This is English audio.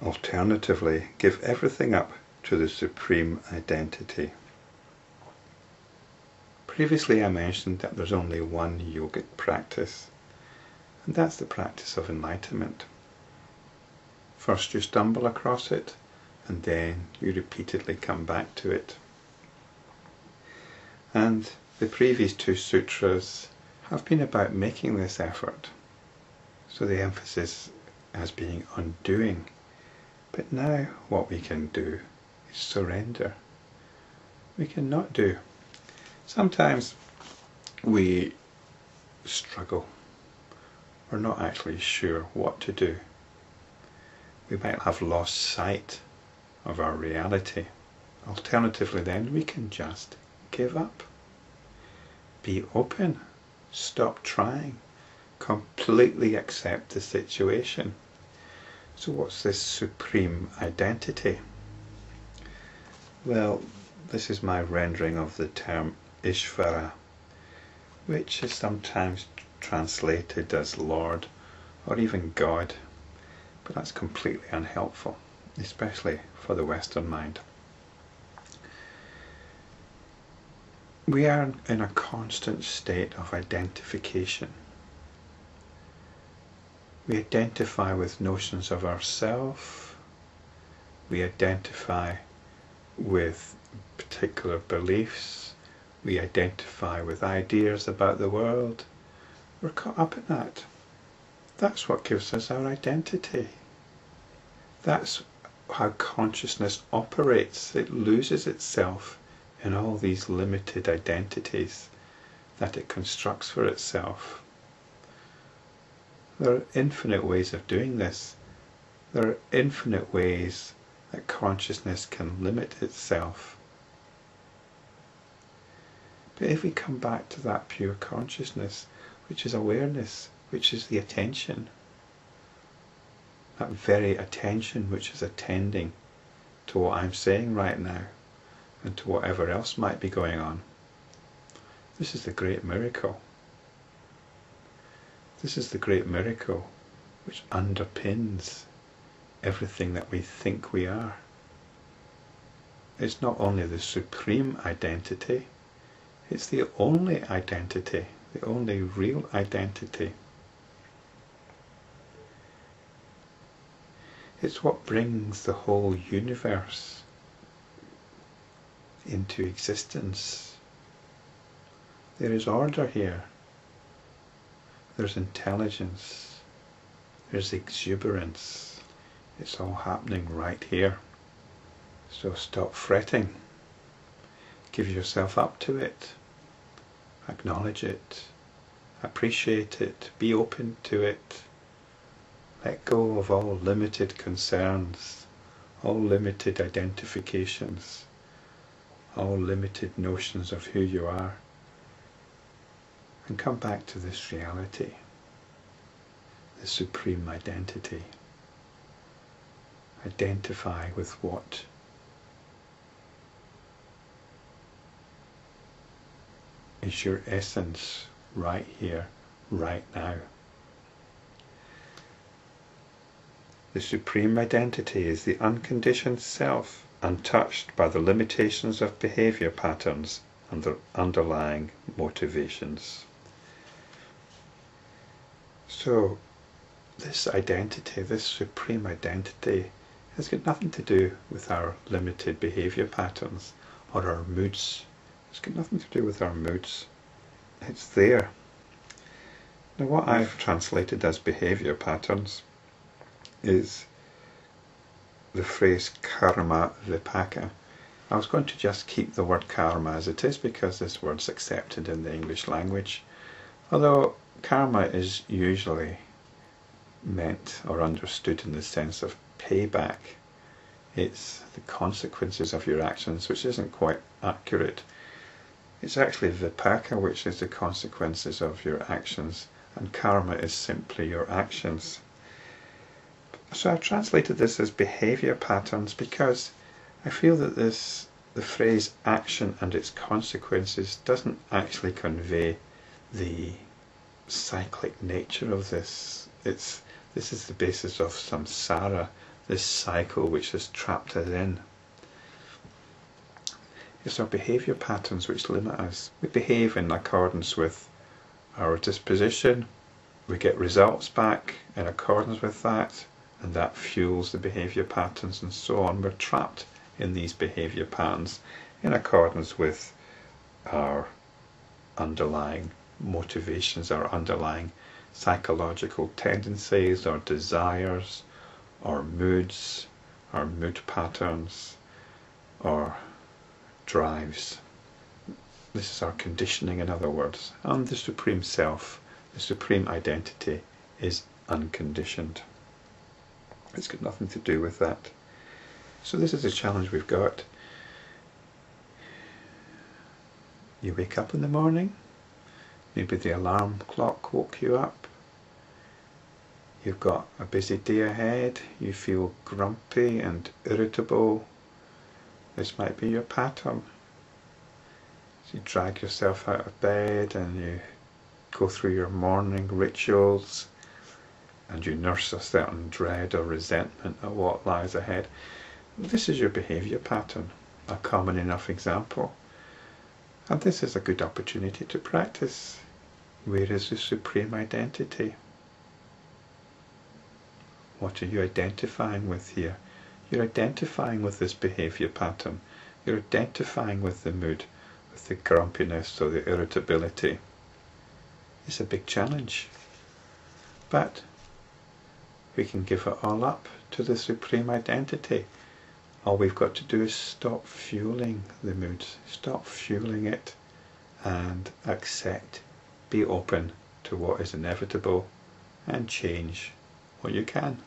Alternatively, give everything up to the supreme identity. Previously I mentioned that there's only one yogic practice, and that's the practice of enlightenment. First you stumble across it, and then you repeatedly come back to it. And the previous two sutras have been about making this effort. So the emphasis has been on doing. But now what we can do is surrender. We can not do. Sometimes we struggle. We're not actually sure what to do. We might have lost sight of our reality. Alternatively then, we can just give up. Be open. Stop trying. Completely accept the situation. So what's this supreme identity? Well, this is my rendering of the term Ishvara, which is sometimes translated as Lord or even God, but that's completely unhelpful, especially for the Western mind. We are in a constant state of identification. We identify with notions of ourself. We identify with particular beliefs. We identify with ideas about the world. We're caught up in that. That's what gives us our identity. That's how consciousness operates. It loses itself in all these limited identities that it constructs for itself. There are infinite ways of doing this. There are infinite ways that consciousness can limit itself. But if we come back to that pure consciousness, which is awareness, which is the attention, that very attention which is attending to what I'm saying right now and to whatever else might be going on, this is the great miracle. This is the great miracle which underpins everything that we think we are. It's not only the supreme identity, it's the only identity, the only real identity. It's what brings the whole universe into existence. There is order here. There's intelligence. There's exuberance. It's all happening right here. So stop fretting. Give yourself up to it. Acknowledge it. Appreciate it. Be open to it. Let go of all limited concerns, all limited identifications, all limited notions of who you are. And come back to this reality, the supreme identity. Identify with what is your essence right here, right now. The supreme identity is the unconditioned self, untouched by the limitations of behavior patterns and their underlying motivations. So this identity, this supreme identity, has got nothing to do with our limited behavior patterns or our moods. It's got nothing to do with our moods. It's there. Now what I've translated as behavior patterns is the phrase karma vipaka. I was going to just keep the word karma as it is because this word's accepted in the English language, although karma is usually meant or understood in the sense of payback. It's the consequences of your actions, which isn't quite accurate. It's actually vipaka, which is the consequences of your actions, and karma is simply your actions. So I've translated this as behavior patterns because I feel that the phrase action and its consequences doesn't actually convey the cyclic nature of this. This is the basis of samsara, this cycle which has trapped us in. It's our behaviour patterns which limit us. We behave in accordance with our disposition, we get results back in accordance with that, and that fuels the behaviour patterns and so on. We're trapped in these behaviour patterns in accordance with our underlying motivations, our underlying psychological tendencies, our desires, our moods, our mood patterns, our drives. This is our conditioning, in other words. And the Supreme Self, the Supreme Identity, is unconditioned. It's got nothing to do with that. So this is the challenge we've got. You wake up in the morning, maybe the alarm clock woke you up. You've got a busy day ahead, you feel grumpy and irritable. This might be your pattern. So you drag yourself out of bed and you go through your morning rituals and you nurse a certain dread or resentment at what lies ahead. This is your behaviour pattern, a common enough example. And this is a good opportunity to practice. Where is the Supreme Identity? What are you identifying with here? You're identifying with this behaviour pattern. You're identifying with the mood, with the grumpiness or the irritability. It's a big challenge. But we can give it all up to the Supreme Identity. All we've got to do is stop fueling the moods, stop fueling it, and accept, be open to what is inevitable, and change what you can.